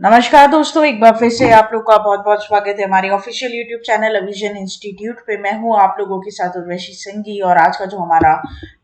नमस्कार दोस्तों, एक बार फिर से आप लोग का बहुत बहुत स्वागत है हमारे ऑफिशियल यूट्यूब चैनल अविजन इंस्टीट्यूट पे। मैं हूं आप लोगों के साथ उर्वशी सिंघी और आज का जो हमारा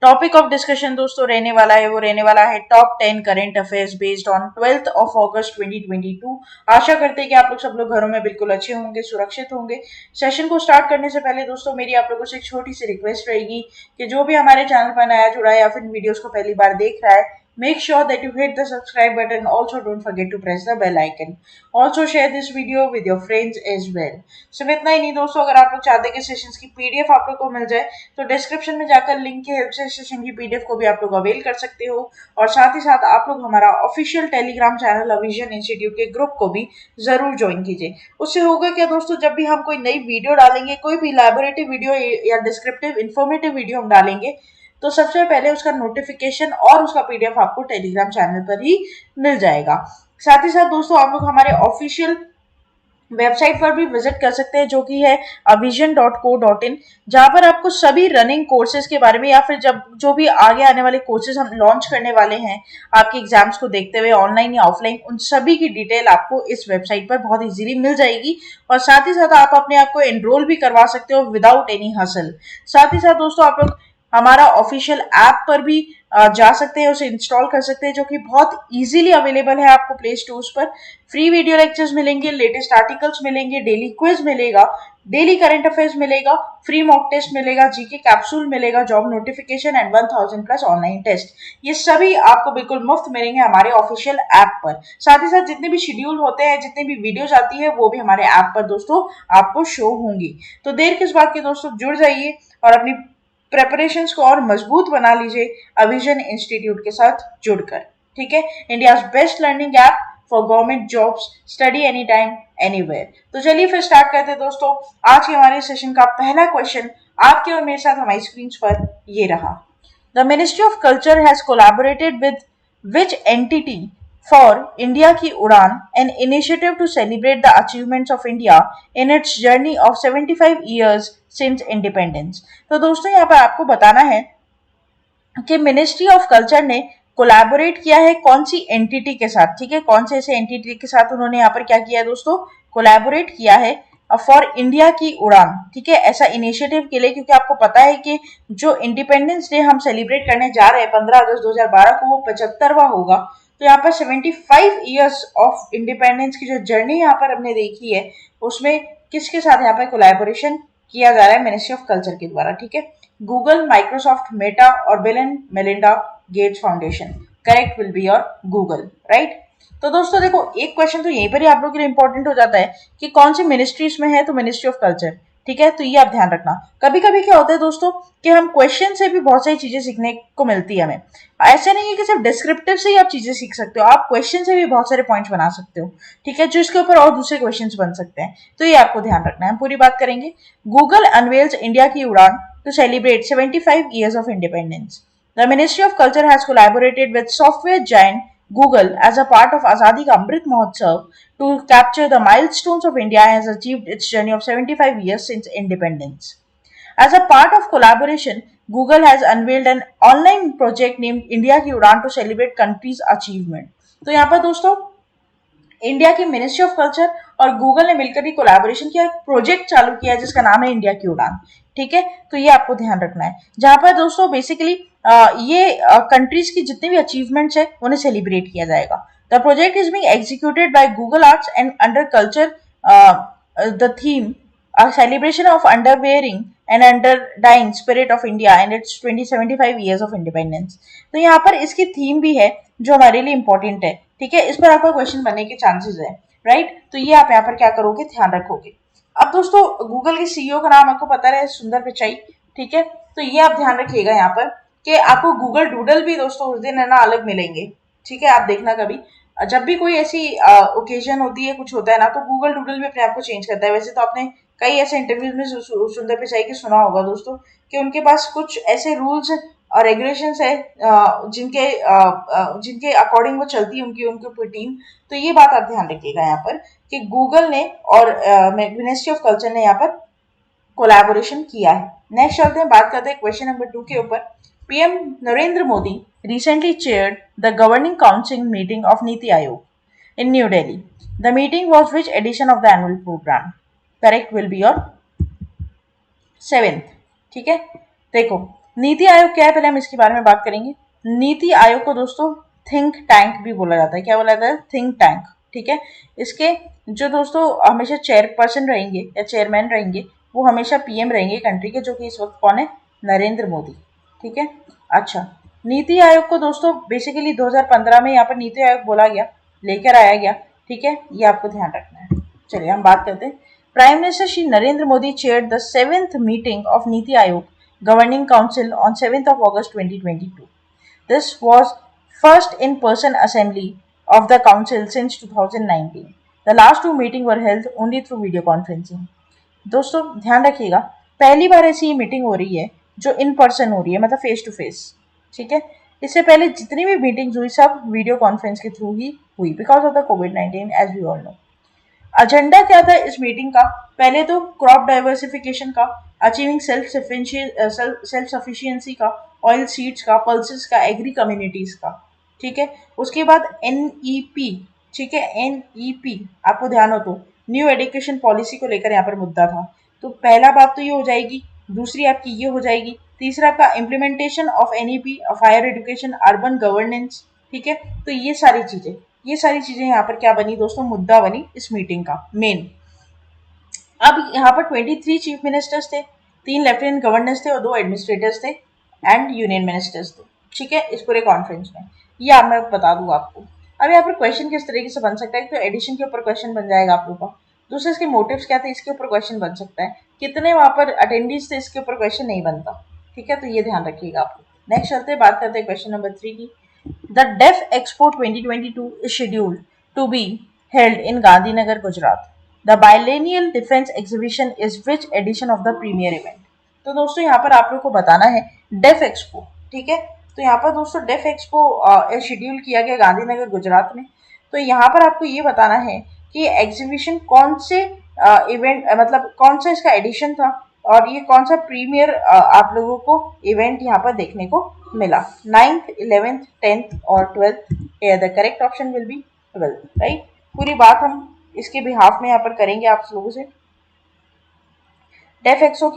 टॉपिक ऑफ डिस्कशन दोस्तों रहने वाला है वो रहने वाला है top 10 current affairs based on 12th of अगस्त 2022। आशा करते हैं कि आप लोग सब लोग घरों में बिल्कुल अच्छे होंगे, सुरक्षित होंगे। सेशन को स्टार्ट करने से पहले दोस्तों मेरी आप लोगों से एक छोटी सी रिक्वेस्ट रहेगी कि जो भी हमारे चैनल पर नया जुड़ा है या फिर वीडियोस को पहली बार देख रहा है, make sure that you hit the subscribe button. Also don't forget to press the bell icon. Also share this video with your friends as well. सिर्फ इतना ही नहीं दोस्तों, अगर आप लोग चाहते हैं कि सेशंस की पीडीएफ आप लोग को मिल जाए तो डिस्क्रिप्शन में जाकर लिंक की हेल्प से सेशन की पीडीएफ को भी आप लोग अवेल कर सकते हो। और साथ ही साथ आप लोग हमारा ऑफिशियल टेलीग्राम चैनल अविजन इंस्टीट्यूट के ग्रुप को भी जरूर ज्वाइन कीजिए। उससे होगा क्या दोस्तों, जब भी हम कोई नई वीडियो डालेंगे, कोई भी लैबोरेटरी वीडियो या डिस्क्रिप्टिव इंफॉर्मेटिव वीडियो हम डालेंगे, तो सबसे पहले उसका नोटिफिकेशन और उसका पीडीएफ आपको टेलीग्राम चैनल पर ही मिल जाएगा। साथ ही साथ दोस्तों आप लोग हमारे ऑफिशियल वेबसाइट पर भी विजिट कर सकते हैं जो कि है avision.co.in, जहां पर आपको सभी रनिंग कोर्सेज के बारे में या फिर जब जो भी आगे आने वाले कोर्सेज हम लॉन्च करने वाले हैं आपके एग्जाम्स को देखते हुए, ऑनलाइन या ऑफलाइन, उन सभी की डिटेल आपको इस वेबसाइट पर बहुत इजीली मिल जाएगी। और साथ ही साथ आप अपने आप को एनरोल भी करवा सकते हो विदाउट एनी हसल। साथ ही साथ दोस्तों आप लोग हमारा ऑफिशियल ऐप पर भी जा सकते हैं, उसे इंस्टॉल कर सकते हैं, जो कि बहुत इजीली अवेलेबल है आपको प्ले स्टोर्स पर। फ्री वीडियो लेक्चर्स मिलेंगे, लेटेस्ट आर्टिकल्स मिलेंगे, डेली क्विज मिलेगा, डेली करंट अफेयर्स मिलेगा, फ्री मॉक टेस्ट मिलेगा, जीके कैप्सूल मिलेगा, job notification and 1000 plus online test. ये सभी आपको बिल्कुल मुफ्त मिलेंगे हमारे ऑफिशियल ऐप पर। साथ ही साथ जितने भी शेड्यूल होते हैं, जितने भी वीडियोज आती है, वो भी हमारे ऐप पर दोस्तों आपको शो होंगी। तो देर किस बात की दोस्तों, जुड़ जाइए और अपनी प्रेपरेशंस को और मजबूत बना लीजिए अविजन इंस्टीट्यूट के साथ जुड़कर। ठीक है, India's best learning app for government jobs, study any time anywhere. तो चलिए फिर स्टार्ट करते हैं दोस्तों। आज के हमारे सेशन का पहला क्वेश्चन आपके और मेरे साथ हमारी स्क्रीन पर ये रहा। The ministry of culture has collaborated with which entity for India Ki Udan, an initiative to celebrate the achievements of India in its journey of 75 years since independence। तो दोस्तों यहाँ पर आपको बताना है कि मिनिस्ट्री ऑफ कल्चर ने collaborate किया है कौन सी एंटिटी के साथ। ठीक है, कौन से ऐसे एंटिटी के साथ उन्होंने यहाँ पर क्या किया है दोस्तों, कोलैबोरेट किया है फॉर इंडिया की उड़ान। ठीक है, ऐसा इनिशिएटिव के लिए, क्योंकि आपको पता है कि जो इंडिपेंडेंस डे हम सेलिब्रेट करने जा रहे हैं 15 अगस्त 2012 को, वो 75वां होगा। तो यहाँ पर 75 ईयर्स ऑफ इंडिपेंडेंस की जो जर्नी यहाँ पर हमने देखी है, उसमें किसके साथ यहाँ पर कोलैबोरेशन किया जा रहा है, मिनिस्ट्री ऑफ कल्चर के द्वारा। ठीक है, गूगल, माइक्रोसॉफ्ट, मेटा और bill and Melinda Gates foundation. Correct will be your Google, right. तो दोस्तों देखो, एक क्वेश्चन तो यहीं पर ही आप लोगों के लिए इंपॉर्टेंट हो जाता है कि कौन सी मिनिस्ट्री इसमें है, तो मिनिस्ट्री ऑफ कल्चर। ठीक है, तो ये आप ध्यान रखना। कभी कभी क्या होता है दोस्तों कि हम क्वेश्चन से भी बहुत सारी चीजें सीखने को मिलती है हमें। ऐसे नहीं है कि सिर्फ डिस्क्रिप्टिव से ही आप चीजें सीख सकते हो, आप क्वेश्चन से भी बहुत सारे पॉइंट्स बना सकते हो। ठीक है, जो इसके ऊपर और दूसरे क्वेश्चंस बन सकते हैं, तो ये आपको ध्यान रखना है। हम पूरी बात करेंगे। गूगल अनवेल्स इंडिया की उड़ान to celebrate 75 years of independence. The Ministry of Culture has collaborated with software giant Google as a part of Azadi Ka Amrit Mahotsav to capture the milestones of India has achieved its journey of 75 years since independence. As a part of collaboration, Google has unveiled an online project named India Ki Udan to celebrate country's achievement. तो यहाँ पर दोस्तों India की ministry of culture और Google ने मिलकर ही collaboration किया, project चालू किया है जिसका नाम है इंडिया की उड़ान। ठीक है, तो ये आपको ध्यान रखना है, जहां पर दोस्तों बेसिकली ये कंट्रीज की जितने भी अचीवमेंट्स है उन्हें सेलिब्रेट किया जाएगा। The project is being executed by Google arts and under culture, the theme a celebration of underwearing and underdying spirit of India and its 2075 years of independence। तो यहाँ पर इसकी थीम भी है जो हमारे लिए इंपॉर्टेंट है। ठीक है, इस पर आपका क्वेश्चन बनने के चांसेस है, राइट। तो ये आप यहाँ पर क्या करोगे, ध्यान रखोगे। अब दोस्तों गूगल के सीईओ का नाम आपको पता है, सुंदर पिचाई। ठीक है, तो ये आप ध्यान रखिएगा यहाँ पर कि आपको गूगल डूडल भी दोस्तों उस दिन है ना अलग मिलेंगे। ठीक है, आप देखना कभी जब भी कोई ऐसी ओकेजन होती है, कुछ होता है ना, तो गूगल डूडल भी अपने आप को चेंज करता है। वैसे तो आपने कई ऐसे इंटरव्यूज में सुंदर पिचाई के सुना होगा दोस्तों कि उनके पास कुछ ऐसे रूल्स और रेगुलेशंस है जिनके अकॉर्डिंग वो चलती है उनकी पूरी टीम। तो ये बात आप ध्यान रखिएगा यहाँ पर कि गूगल ने और मिनिस्ट्री ऑफ कल्चर ने यहाँ पर कोलैबोरेशन किया है। नेक्स्ट चलते हैं, बात करते हैं क्वेश्चन नंबर 2 के ऊपर। PM Narendra Modi recently chaired the governing council meeting of Niti Aayog in New Delhi. The meeting was which edition of the annual program? Correct will be your 7th. ठीक है, देखो नीति आयोग क्या है, पहले हम इसके बारे में बात करेंगे। नीति आयोग को दोस्तों थिंक टैंक भी बोला जाता है। क्या बोला जाता है? Think tank. ठीक है, इसके जो दोस्तों हमेशा चेयरपर्सन रहेंगे या चेयरमैन रहेंगे वो हमेशा पीएम रहेंगे कंट्री के, जो कि इस वक्त कौन है? नरेंद्र मोदी। ठीक है, अच्छा नीति आयोग को दोस्तों बेसिकली 2015 में यहाँ पर नीति आयोग बोला गया, लेकर आया गया। ठीक है, ये आपको ध्यान रखना है। चलिए हम बात करते हैं। Prime Minister Shri Narendra Modi chaired the 7th meeting of Niti Aayog Governing Council on 7th of August 2022. This was first in-person assembly of the council since 2019. The last two meetings were held only through video conferencing. दोस्तों ध्यान रखिएगा, पहली बार ऐसी meeting हो रही है जो in person हो रही है, मतलब फेस टू फेस। ठीक है, इससे पहले जितनी भी मीटिंग्स हुई सब वीडियो कॉन्फ्रेंस के थ्रू ही हुई बिकॉज ऑफ द कोविड-19 as we all know. Agenda क्या था इस मीटिंग का? पहले तो क्रॉप डाइवर्सिफिकेशन का, अचीविंग सेल्फ सफिशिएंसी का, ऑयल सीड्स का, पल्सेस का, एग्री कम्युनिटीज का। ठीक है, उसके बाद एनईपी। ठीक है, एनईपी आपको ध्यान हो तो न्यू एजुकेशन पॉलिसी को लेकर यहाँ पर मुद्दा था। तो पहला बात तो ये हो जाएगी, दूसरी आपकी ये हो जाएगी, तीसरा आपका implementation of NEP of higher education, urban governance. ठीक है, तो ये सारी चीजें यहाँ पर क्या बनी दोस्तों? मुद्दा बनी इस मीटिंग का मेन। अब यहाँ पर 23 चीफ मिनिस्टर्स थे, 3 लेफ्टिनेंट गवर्नर्स थे और 2 एडमिनिस्ट्रेटर्स थे एंड यूनियन मिनिस्टर्स थे। ठीक है, इस पूरे कॉन्फ्रेंस में ये आप मैं बता दूं आपको। अब यहाँ पर क्वेश्चन किस तरीके से बन सकता है? तो एडिशन के ऊपर क्वेश्चन बन जाएगा आप लोगों का। दूसरे इसके मोटिव्स क्या थे, इसके ऊपर क्वेश्चन बन सकता है। कितने वहां पर अटेंडेंस थे, इसके ऊपर क्वेश्चन नहीं बनता। ठीक है, तो ये ध्यान रखिएगा आप लोग। नेक्स्ट चलते हैं, बात करते हैं क्वेश्चन नंबर 3 की। The DEF Expo 2022 is scheduled to be held in Gandhinagar, Gujarat. The biennial defense exhibition is which edition of the premier event? तो दोस्तों यहाँ पर आप लोग को बताना है डेफ एक्सपो। ठीक है, तो यहाँ पर दोस्तों डेफ एक्सपो शेड्यूल किया गया गांधीनगर गुजरात में। तो यहाँ पर आपको ये बताना है कि एग्जीबिशन कौन से इवेंट मतलब कौन सा इसका एडिशन था और ये कौन सा प्रीमियर आप लोगों को इवेंट यहाँ पर देखने को मिला। 9th, 11th, 10th और 12th। The correct option will B 12th, right. पूरी बात हम इसके बिहाफ में यहाँ पर करेंगे आप लोगों से। डेफ एक्सपो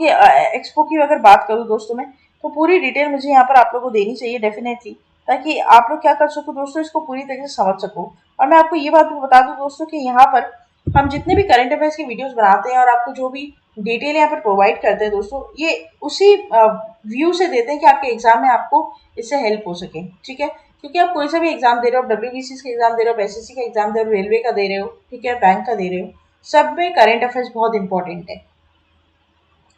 की अगर बात करूँ दोस्तों मैं, तो पूरी डिटेल मुझे यहाँ पर आप लोगों को देनी चाहिए डेफिनेटली, ताकि आप लोग क्या कर सको दोस्तों, इसको पूरी तरीके से समझ सको। और मैं आपको ये बात भी बता दूं दोस्तों कि यहाँ पर हम जितने भी करंट अफेयर्स की वीडियोस बनाते हैं और आपको जो भी डिटेल यहाँ पर प्रोवाइड करते हैं दोस्तों, ये उसी व्यू से देते हैं कि आपके एग्जाम में आपको इससे हेल्प हो सके। ठीक है, क्योंकि आप कोई सा भी एग्जाम दे रहे हो, डब्ल्यूबीसी का एग्जाम दे रहे हो, एसएससी का एग्जाम दे रहे हो, रेलवे का दे रहे हो, ठीक है, बैंक का दे रहे हो, सब में करंट अफेयर्स बहुत इंपॉर्टेंट है।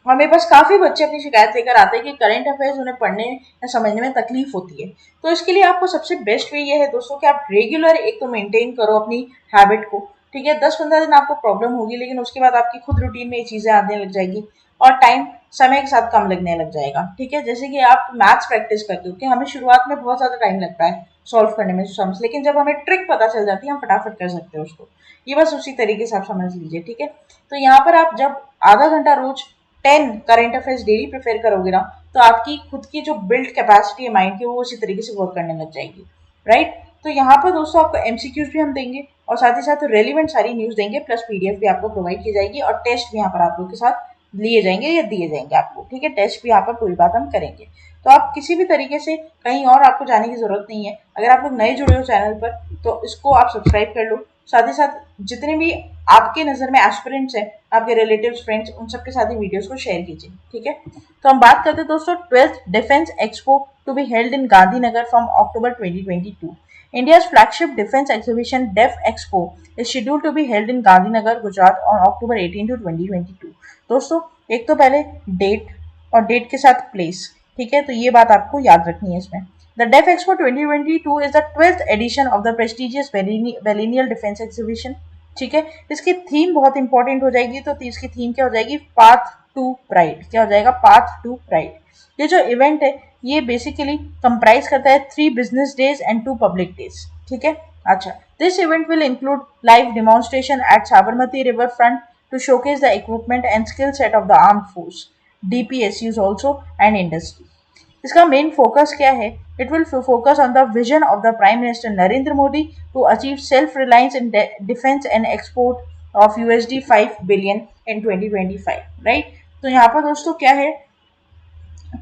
हमें बस काफी बच्चे अपनी शिकायत लेकर आते हैं कि करंट अफेयर्स उन्हें पढ़ने या समझने में तकलीफ होती है। तो इसके लिए आपको सबसे बेस्ट वे ये है दोस्तों कि आप रेगुलर एक तो मेंटेन करो अपनी हैबिट को। ठीक है, 10-15 दिन आपको प्रॉब्लम होगी, लेकिन उसके बाद आपकी खुद रूटीन में ये चीजें आने लग जाएगी और टाइम समय के साथ कम लगने लग जाएगा। ठीक है, जैसे कि आप मैथ्स प्रैक्टिस करते हो कि हमें शुरुआत में बहुत ज्यादा टाइम लगता है सॉल्व करने में सम्स, लेकिन जब हमें ट्रिक पता चल जाती है हम फटाफट कर सकते हैं उसको। ये बस उसी तरीके से आप समझ लीजिए। ठीक है, तो यहाँ पर आप जब आधा घंटा रोज 10 करंट अफेयर्स डेली प्रिपेयर करोगे ना, तो आपकी खुद की जो बिल्ड कैपेसिटी है माइंड की वो उसी तरीके से वर्क करने लग जाएगी, राइट। तो यहाँ पर दोस्तों आपको एमसीक्यूज भी हम देंगे और साथ ही साथ रेलिवेंट सारी न्यूज देंगे, प्लस पीडीएफ भी आपको प्रोवाइड की जाएगी और टेस्ट भी यहाँ पर आप लोग के साथ लिए जाएंगे या दिए जाएंगे आपको। ठीक है, टेस्ट भी यहाँ पर पूरी बात हम करेंगे। तो आप किसी भी तरीके से कहीं और आपको जाने की जरूरत नहीं है। अगर आप लोग नए जुड़े हो चैनल पर तो इसको आप सब्सक्राइब कर लो। साथ ही साथ जितने भी आपके नज़र में एस्पिरेंट्स हैं, आपके रिलेटिव्स, फ्रेंड्स, उन सबके साथ ही वीडियोस को शेयर कीजिए। ठीक है, तो हम बात करते हैं दोस्तों 12th defence expo to be held in Gandhinagar from October 2022। India's flagship defense exhibition DEF Expo is scheduled to be held in Gandhinagar, Gujarat on October 18 to 2022। दोस्तों एक तो पहले डेट और डेट के साथ प्लेस। ठीक है, तो ये बात आपको याद रखनी है इसमें। The DEF Expo 2022 is the 12th edition of the prestigious Biennial Defense Exhibition। ठीक है, इसकी थीम बहुत इंपॉर्टेंट हो जाएगी। तो इसकी थीम क्या हो जाएगी? Path to pride. क्या हो जाएगा? Path to pride. ये जो इवेंट है ये बेसिकली कंप्राइज करता है 3 business days and 2 public days. ठीक है, अच्छा, this event will include live demonstration at Sabarmati river front to showcase the equipment and skill set of the armed force, DPSUs also and industry। इसका main focus क्या है? It will focus on the vision of the prime minister Narendra Modi to achieve self reliance in defence and export of USD 5 billion in 2025, right? तो यहाँ पर दोस्तों क्या है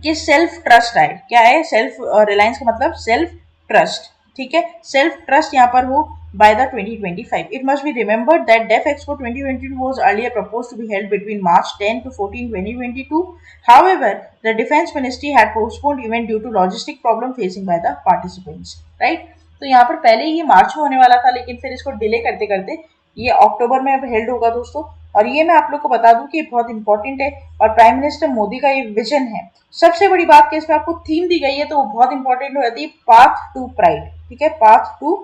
कि सेल्फ ट्रस्ट है। क्या है सेल्फ रिलायंस का मतलब? सेल्फ ट्रस्ट, ठीक है? सेल्फ ट्रस्ट यहाँ पर हो by the 2025. It must be remembered that DEF Expo 2022 was earlier proposed to be held between March 10 to 14, 2022. However, the Defense Ministry had postponed event due to logistic problem facing by the participants. Right? तो यहाँ पर पहले ये मार्च में होने वाला था, लेकिन फिर इसको डिले करते करते ये अक्टूबर में हेल्ड होगा दोस्तों। और ये मैं आप लोग को बता दूं कि बहुत इंपॉर्टेंट है और प्राइम मिनिस्टर मोदी का ये विजन है। सबसे बड़ी बात कि इसमें आपको थीम दी गई है तो वो बहुत इंपॉर्टेंट हो जाती है, पाथ टू प्राइड, ठीक है? Path to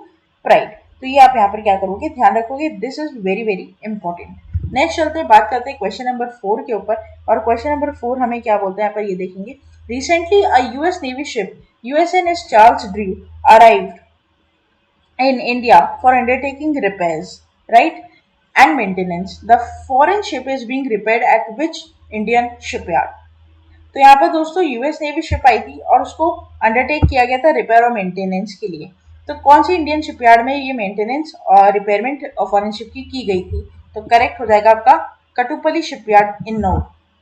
pride. तो ये आप यहाँ पर क्या करोगे, ध्यान रखोगे, this is very very important. Next चलते हैं, बात करते हैं क्वेश्चन नंबर 4 के ऊपर। और क्वेश्चन नंबर 4 हमें क्या बोलते हैं यहाँ पर, ये देखेंगे। Recently a US navy ship USNS Charles Drew arrived in India for undertaking repairs, right, and maintenance. The foreign ship is being repaired at which Indian shipyard? तो यहाँ पर दोस्तों यूएस नेवी शिप आई थी और उसको अंडरटेक किया गया था रिपेयर और मेंटेनेंस के लिए। तो कौन सी इंडियन शिपयार्ड में ये मेंटेनेंस और रिपेयरमेंट फॉरेन शिप की गई थी? तो करेक्ट हो जाएगा आपका कटुपली शिपयार्ड इन नौ,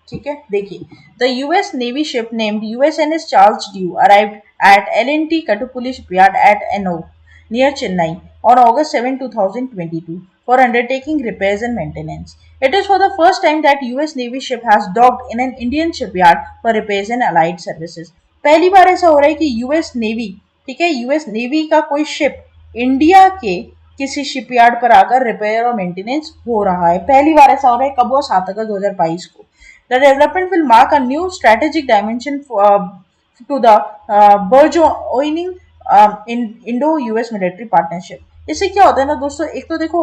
ठीक है? देखिए, the US navy ship named USNS Charles Drew arrived at LNT Kattupalli shipyard at Ennore near Chennai on August 7, 2022 for undertaking repairs and maintenance. It is for the first time that US Navy ship has docked in an Indian shipyard for repairs and allied services. पहली बार ऐसा हो रहा है कि US navy, ठीक है, US navy का कोई शिप इंडिया के किसी शिपयार्ड पर आकर रिपेयर और मेंटेनेंस हो रहा है। पहली बार ऐसा हो रहा है। कब हुआ? 7 अगस्त 2022 को। The development will mark a new strategic dimension to the burgeoning Indo US military partnership. इससे क्या होता है ना दोस्तों, एक तो देखो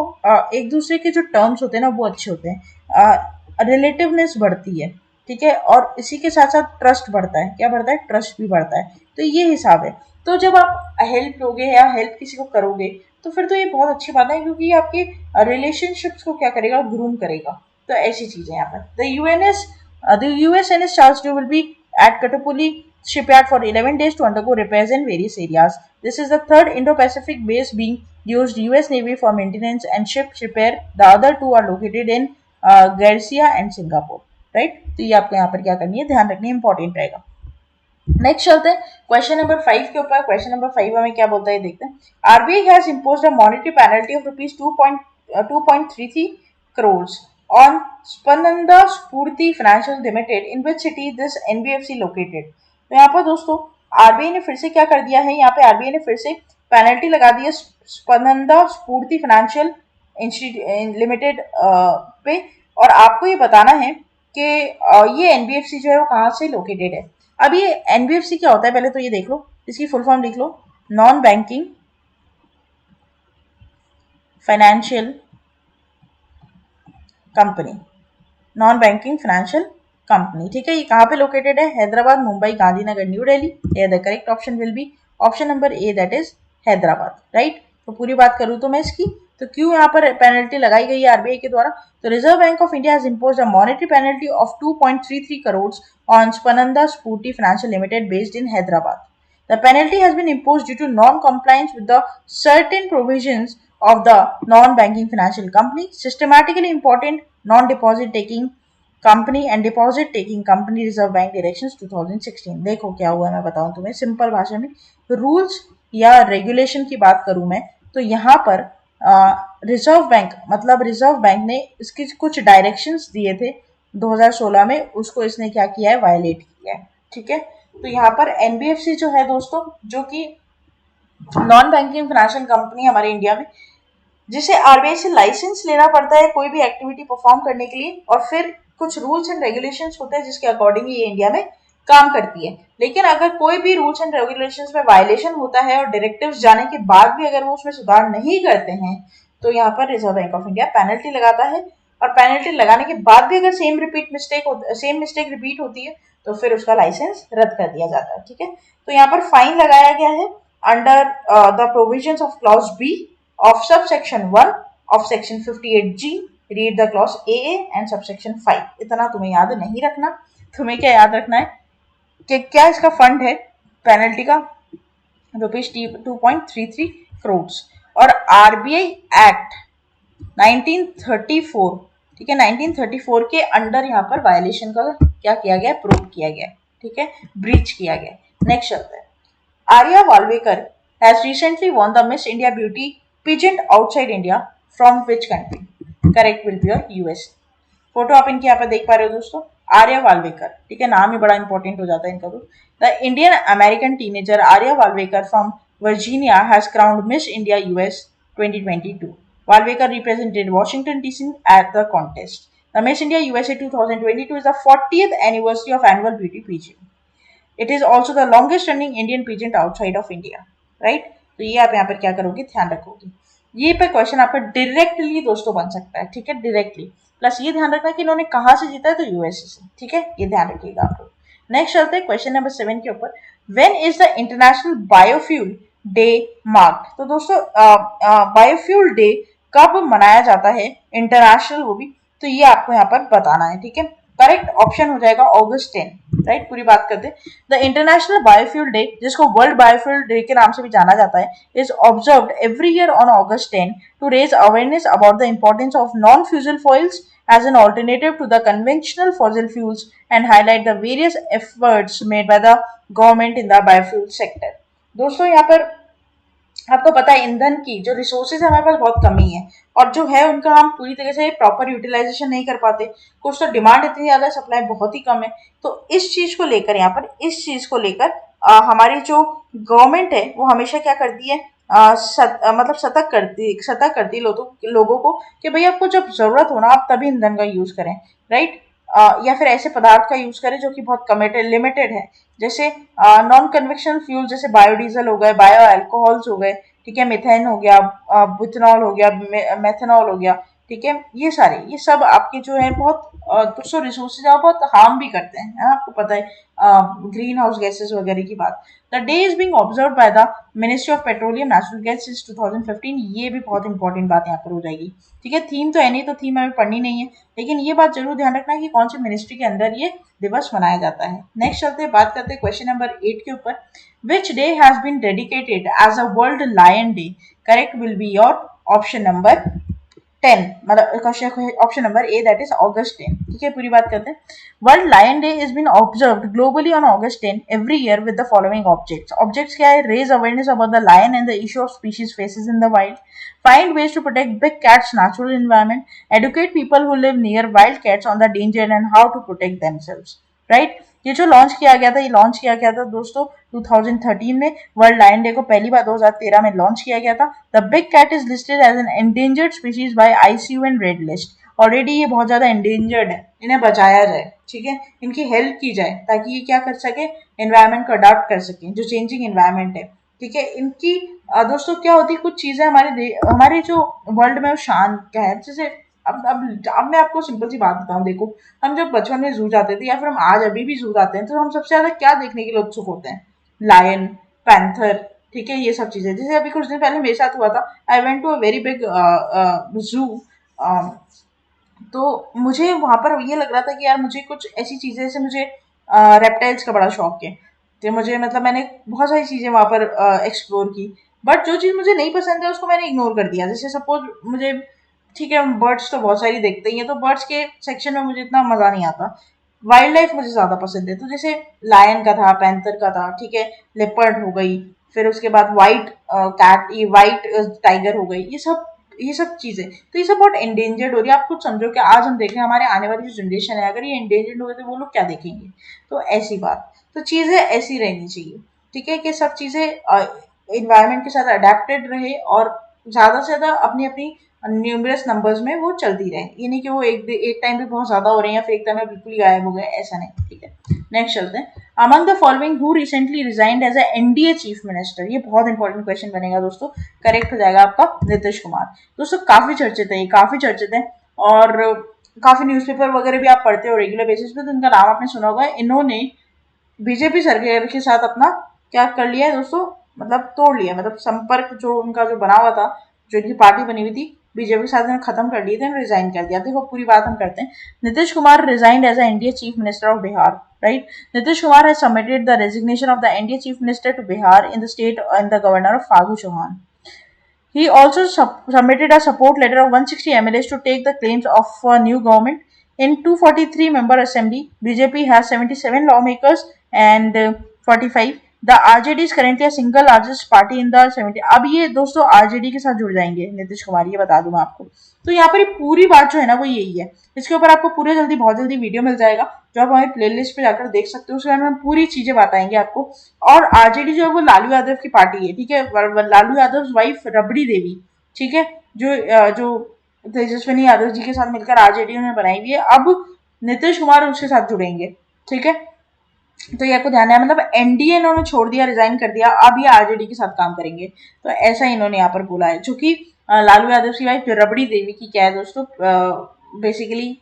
एक दूसरे के जो टर्म्स होते हैं ना वो अच्छे होते हैं, रिलेटिवनेस बढ़ती है, ठीक है, और इसी के साथ साथ ट्रस्ट बढ़ता है। क्या बढ़ता है? ट्रस्ट भी बढ़ता है। तो ये हिसाब है। तो जब आप हेल्प लोगे या हेल्प किसी को करोगे तो फिर तो ये बहुत अच्छी बात है, क्योंकि ये आपके रिलेशनशिप्स को क्या करेगा? ग्रूम करेगा। तो ऐसी चीजें यहाँ पर। The USNS Charles due will be at Katupuli shipyard for 11 days to undergo repairs in various areas. This is the third Indo-Pacific base being used US Navy for maintenance and ship repair. The other two are located in Garcia and Singapore. Right? तो ये आपको यहाँ पर क्या करनी है, ध्यान रखनी है, इंपॉर्टेंट रहेगा। नेक्स्ट चलते हैं क्वेश्चन नंबर 5 के ऊपर। क्वेश्चन नंबर 5 हमें क्या बोलता है, देखते हैं। RBI has imposed a monetary penalty of rupees 2.33 crores on Spananda Spurti Financial Limited. In which city this NBFC located? तो यहाँ पर दोस्तों आरबीआई ने फिर से क्या कर दिया है, यहाँ पे आरबीआई ने फिर से पेनल्टी लगा दी है स्पंदना स्फूर्ति फाइनेंशियल लिमिटेड पे। और आपको ये बताना है कि ये एनबीएफसी जो है वो कहाँ से लोकेटेड है। अब ये एनबीएफसी क्या होता है पहले तो ये देख लो, इसकी फुल फॉर्म लिख लो, non banking financial company, non banking financial company, ठीक है। ये कहाँ पे लोकेटेड है? Hyderabad, Mumbai, Gandhinagar, new Delhi. The correct option will be option number A, that is Hyderabad, right. तो पूरी बात करूँ तो मैं इसकी, तो क्यों यहाँ पर पेनल्टी लगाई गई है आरबीआई के द्वारा? तो Reserve Bank of India has imposed a monetary penalty of 2.33 crore on Spandana Sphoorty financial limited based in Hyderabad. The penalty has been imposed due to non-compliance with the certain provisions of the non-banking financial company, systematically important non-deposit taking company and deposit taking company Reserve Bank Directions 2016। देखो क्या हुआ है, मैं बताऊं तुम्हें simple भाषा में। Rules या रेगुलेशन की बात करूं मैं तो यहाँ पर रिजर्व बैंक मतलब रिजर्व बैंक ने इसकी कुछ डायरेक्शंस दिए थे 2016 में, उसको इसने क्या किया है? वायलेट किया है, ठीक है। तो यहाँ पर एनबीएफसी जो है दोस्तों, जो कि नॉन बैंकिंग फाइनेंशियल कंपनी हमारे इंडिया में, जिसे आरबीआई से लाइसेंस लेना पड़ता है कोई भी एक्टिविटी परफॉर्म करने के लिए, और फिर कुछ रूल्स एंड रेगुलेशंस होते हैं जिसके अकॉर्डिंग ये इंडिया में काम करती है। लेकिन अगर कोई भी रूल्स एंड रेगुलेशंस में वायलेशन होता है और डायरेक्टिव्स जाने के बाद भी अगर वो उसमें सुधार नहीं करते हैं तो यहाँ पर reserve Bank of India penalty लगाता है। और पेनल्टी लगाने के बाद भी अगर सेम मिस्टेक रिपीट होती है तो फिर उसका लाइसेंस रद्द कर दिया जाता है, ठीक है। तो यहाँ पर फाइन लगाया गया है under the provisions of clause B of subsection 1 of section 58G, read the clause AA and subsection 5। इतना तुम्हें याद नहीं रखना, तुम्हें क्या याद रखना है क्या इसका फंड है पेनल्टी का, ₹2.33 करोड़। और आरबीआई एक्ट 1934, ठीक है, 1934 के अंडर यहाँ पर वायलेशन का क्या किया गया, प्रूव किया गया, ठीक है, ब्रीच किया गया। नेक्स्ट चलते हैं। Arya Walvekar has recently won the Miss India Beauty pageant outside India from which country? Correct will be your US। Photo आप इनकी यहाँ पर देख पा रहे हो दोस्तों, आर्या वालवेकर, ठीक है, नाम ही बड़ा इंपॉर्टेंट हो जाता है इनका। तो the Indian American teenager Arya Walvekar from Virginia has crowned Miss India US 2022। Walwekar represented Washington DC at the contest. The Miss India USA 2022 is the 40th anniversary of annual beauty pageant. It is also the longest running Indian pageant outside of India, right? तो ये आप यहाँ पर क्या करोगे, ध्यान रखोगे। ये पे क्वेश्चन आपका डायरेक्टली दोस्तों बन सकता है, ठीक है, डायरेक्टली। प्लस ये ध्यान रखना कि इन्होंने कहाँ से जीता है, तो यूएसए से, ठीक है, ये ध्यान रखिएगा आप लोग। नेक्स्ट चलते हैं क्वेश्चन नंबर 7 के ऊपर। When is the international biofuel day marked? तो दोस्तों बायोफ्यूल डे कब मनाया जाता है इंटरनेशनल, वो भी, तो ये आपको यहाँ पर बताना है, ठीक है। करेक्ट ऑप्शन हो जाएगा August 10, राइट। पूरी बात करते हैं। द इंटरनेशनल बायोफ्यूल डे, जिसको वर्ल्ड बायोफ्यूल डे के नाम से भी जाना जाता है, is observed every year on August 10 to raise awareness about the importance of non fossil fuels as an alternative to the conventional fossil fuels and highlight the various efforts made by the government in the biofuel sector। दोस्तों यहाँ पर आपको पता है ईंधन की जो resources हमारे पास बहुत कमी है, और जो है उनका हम पूरी तरह से प्रॉपर यूटिलाइजेशन नहीं कर पाते। कुछ तो डिमांड इतनी ज्यादा, सप्लाई बहुत ही कम है। तो इस चीज को लेकर यहाँ पर, इस चीज को लेकर हमारी जो गवर्नमेंट है वो हमेशा क्या करती है, मतलब सतर्क करती है लोगों को कि भाई आपको जब जरूरत हो ना, आप तभी ईंधन का यूज करें, राइट। या फिर ऐसे पदार्थ का यूज करें जो कि बहुत लिमिटेड है, जैसे नॉन कन्वेक्शनल फ्यूल, जैसे बायोडीजल हो गए, बायो अल्कोहल्स हो गए, ठीक है, मिथेन हो गया, बुथनॉल हो गया, मेथनॉल हो गया, ठीक है। ये सब आपके जो है बहुत दोस्तों रिसोर्सेज बहुत हार्म भी करते हैं, आपको पता है, ग्रीन हाउस गैसेस वगैरह की बात। The day is being observe by the ministry of petroleum natural gas since 2015। ये भी बहुत इंपॉर्टेंट बात यहाँ पर हो जाएगी, ठीक है। थीम तो है नहीं, तो थीम हमें पढ़नी नहीं है, लेकिन ये बात जरूर ध्यान रखना कि कौन सी मिनिस्ट्री के अंदर ये दिवस मनाया जाता है। नेक्स्ट चलते हैं, बात करते हैं क्वेश्चन नंबर 8 के ऊपर। Which day has been dedicated as a world lion day? Correct will be your option number 10, मतलब option number A, that is August 10, ठीक है। पूरी बात करते हैं। World lion day is been observed globally on August 10 every year with the following objects. Objects क्या है? Raise awareness about the lion and the issue of species faces in the wild, find ways to protect big cats natural environment, educate people who live near wild cats on the danger and how to protect themselves, right। ये जो launch किया गया था, ये launch किया गया था दोस्तों 2013 में। वर्ल्ड लायन डे को पहली बार 2013 में लॉन्च किया गया था। The big cat is listed as an endangered species by ICU and red list. Already ये बहुत ज्यादा एंडेंजर्ड है, इन्हें बचाया जाए, ठीक है, इनकी हेल्प की जाए ताकि ये क्या कर सके, एनवायरमेंट को अडॉप्ट कर सके, जो चेंजिंग एनवायरमेंट है, ठीक है। इनकी दोस्तों क्या होती है, कुछ चीजें हमारे जो वर्ल्ड में वो शान क्या है, जैसे अब मैं आपको सिंपल सी बात बताऊं। देखो, हम जब बचपन में जू जाते थे, या फिर हम आज अभी भी जू जाते हैं, तो हम सबसे ज्यादा क्या देखने के लिए उत्सुक होते हैं? लायन, पैंथर, ठीक है, ये सब चीजें। जैसे अभी कुछ दिन पहले मेरे साथ हुआ था, I went to a very big zoo. तो मुझे वहां पर ये लग रहा था कि यार मुझे कुछ ऐसी चीजें, जैसे मुझे रेप्टाइल्स का बड़ा शौक है, तो मुझे मतलब मैंने बहुत सारी चीजें वहां पर एक्सप्लोर की। बट जो चीज मुझे नहीं पसंद है उसको मैंने इग्नोर कर दिया। जैसे सपोज मुझे, ठीक है, बर्ड्स तो बहुत सारी देखते ही हैं, तो बर्ड्स के सेक्शन में मुझे इतना मजा नहीं आता। वाइल्ड लाइफ मुझे ज्यादा पसंद है, तो जैसे लायन का था, पैंथर का था, ठीक है, लेपर्ड हो गई, फिर उसके बाद व्हाइट कैट, ये व्हाइट टाइगर हो गई, ये सब चीजें, तो ये सब बहुत एंडेंजर्ड हो रही है। आप कुछ समझो कि आज हम देख रहे हैं, हमारे आने वाली जो जनरेशन है, अगर ये एंडेंजर्ड हो गए तो वो लोग क्या देखेंगे? तो ऐसी बात, तो चीजें ऐसी रहनी चाहिए, ठीक है, कि सब चीजें इन्वायरमेंट के साथ अडेप्टेड रहे, और ज्यादा से ज्यादा अपनी अपनी न्यूमरस नंबर्स में वो चलती रहे। ये नहीं कि वो एक टाइम पे बहुत ज्यादा हो रहे हैं, या फिर एक टाइम में बिल्कुल ही गायब हो गए, ऐसा नहीं, ठीक है। नेक्स्ट चलते हैं। Among the following who recently resigned as NDA chief minister? ये बहुत इंपॉर्टेंट क्वेश्चन बनेगा दोस्तों। करेक्ट हो जाएगा आपका नीतीश कुमार। दोस्तों काफी चर्चित है, ये काफी चर्चित है, और काफी न्यूज़पेपर वगैरह भी आप पढ़ते हो रेगुलर बेसिस पे, तो इनका नाम आपने सुना होगा। इन्होंने बीजेपी सरकार के साथ अपना क्या कर लिया है दोस्तों, मतलब तोड़ लिया, मतलब संपर्क जो उनका जो बना हुआ था, जो इनकी पार्टी बनी हुई थी, बीजेपी के साथ इन्होंने खत्म कर लिए थे, रिजाइन कर दिया। देखो पूरी बात हम करते हैं। Nitish Kumar resigned as NDA chief minister of Bihar, right. Nitish Kumar has submitted the resignation of the NDA chief minister to Bihar in the state and the governor of Fagu Chauhan. He also submitted a support letter of 160 MLAs to take the claims of a new government. In 243 member assembly, BJP has 77 lawmakers and 45. The RJD is currently a single largest party in the 70. अब ये दोस्तों RJD के साथ जुड़ जाएंगे नीतीश कुमार, ये बता दूं मैं आपको। तो यहाँ पर ये पूरी बात जो है ना वो यही है। इसके ऊपर आपको पूरे जल्दी बहुत जल्दी वीडियो मिल जाएगा जो आप हमारे प्लेलिस्ट पे जाकर देख सकते हो। उसके बारे में हम पूरी चीजें बताएंगे आपको। और आरजेडी जो है वो लालू यादव की पार्टी है, ठीक है। लालू यादव वाइफ रबड़ी देवी, ठीक है, जो तेजस्विनी यादव जी के साथ मिलकर आरजेडी ने बनाई हुई है। अब नीतीश कुमार उसके साथ जुड़ेंगे, ठीक है। तो ये आपको ध्यान है, मतलब एनडीए इन्होंने छोड़ दिया, रिजाइन कर दिया, अब ये आरजेडी के साथ काम करेंगे। तो ऐसा इन्होंने यहाँ पर बोला है। चूंकि लालू यादव की वाइफ रबड़ी देवी की क्या है दोस्तों, बेसिकली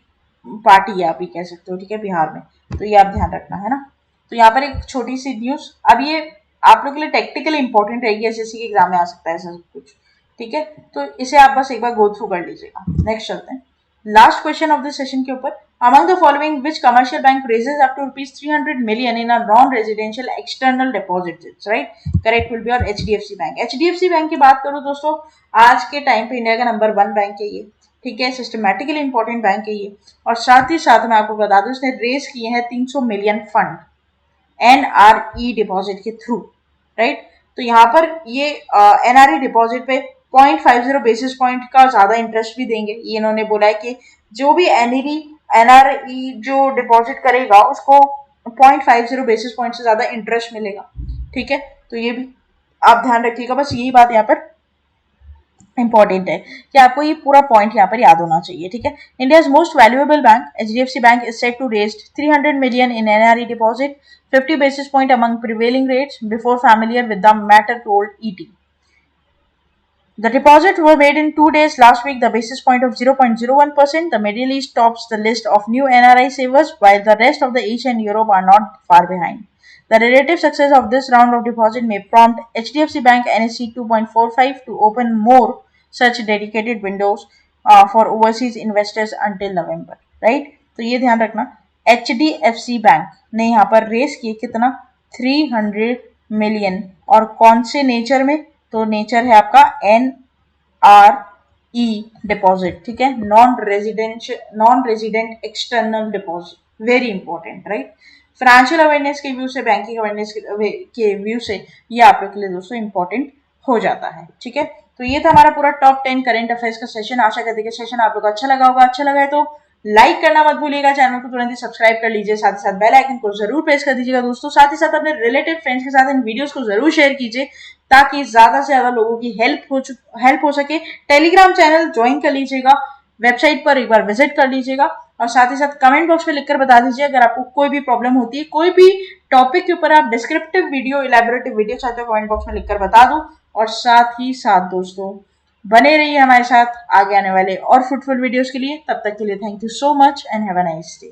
पार्टी है, आप ये कह सकते हो, ठीक है, बिहार में। तो ये आप ध्यान रखना है ना। तो यहाँ पर एक छोटी सी न्यूज, अब ये आप लोग के लिए टेक्निकली इंपॉर्टेंट रहेगी, एसएससी के एग्जाम में आ सकता है ऐसा सब कुछ, ठीक है। तो इसे आप बस एक बार गो थ्रू कर लीजिएगा। नेक्स्ट चलते हैं last question of the session के ऊपर। Among the following, which commercial bank raises up to rupees 300 million in a non-residential external deposits, right? Correct will be your HDFC Bank. HDFC Bank की बात करूँ दोस्तों, आज के टाइम पे India का नंबर 1 बैंक है ये, ठीक है। सिस्टमैटिकली इंपॉर्टेंट बैंक है ये। और साथ ही साथ मैं आपको बता दूं, इसने रेस किए हैं 300 मिलियन फंड एनआरई डिपॉजिट के थ्रू, राइट। तो यहाँ पर ये एनआरई डिपॉजिट पे 0.50 बेसिस पॉइंट का ज्यादा इंटरेस्ट भी देंगे। ये इन्होंने बोला है कि जो भी एनआरई जो डिपॉजिट करेगा उसको 0.50 बेसिस पॉइंट से ज्यादा इंटरेस्ट मिलेगा, ठीक है। तो ये भी आप ध्यान रखिएगा, बस यही बात यहाँ पर इंपॉर्टेंट है कि आपको ये पूरा पॉइंट यहाँ पर याद होना चाहिए, ठीक है। India's most valuable bank HDFC bank is set to raise 300 million in NRE deposit 50 basis point among prevailing rates. Before familiar with the matter, told ET. The deposits were made in 2 days last week. The basis point of 0.01%. The Middle East tops the list of new NRI savers, while the rest of the Asia and Europe are not far behind. The relative success of this round of deposit may prompt HDFC Bank NSE 2.45 to open more such dedicated windows for overseas investors until November. Right? तो ये ध्यान रखना, HDFC bank ने यहाँ पर race किए कितना, 300 million. और कौन से नेचर में, तो नेचर है आपका NRE डिपॉजिट, ठीक है, non resident external deposit, very important, right. Financial awareness के व्यू से, बैंकिंग अवेयरनेस के व्यू से ये आप लोग के लिए दोस्तों इंपॉर्टेंट हो जाता है, ठीक है। तो ये था हमारा पूरा टॉप 10 करंट अफेयर्स का सेशन। आशा करते हैं कि सेशन आप लोग को अच्छा लगा होगा। अच्छा लगा है तो लाइक करना मत भूलिएगा, चैनल को तुरंत ही सब्सक्राइब कर लीजिए, साथ ही साथ बेल आइकन को जरूर प्रेस कर दीजिएगा दोस्तों। साथ ही साथ अपने रिलेटिव फ्रेंड्स के साथ इन वीडियोस को जरूर शेयर कीजिए ताकि ज्यादा से ज्यादा लोगों की हेल्प हो सके। टेलीग्राम चैनल ज्वाइन कर लीजिएगा, वेबसाइट पर एक बार विजिट कर लीजिएगा, और साथ ही साथ कमेंट बॉक्स में लिखकर बता दीजिए अगर आपको कोई भी प्रॉब्लम होती है, कोई भी टॉपिक के ऊपर आप डिस्क्रिप्टिव वीडियो, इलैबोरेटिव वीडियो चाहते हो, कमेंट बॉक्स में लिखकर बता दो। और साथ ही साथ दोस्तों बने रहिए हमारे साथ आगे आने वाले और फ्रूटफुल वीडियोस के लिए। तब तक के लिए thank you so much and have a nice day.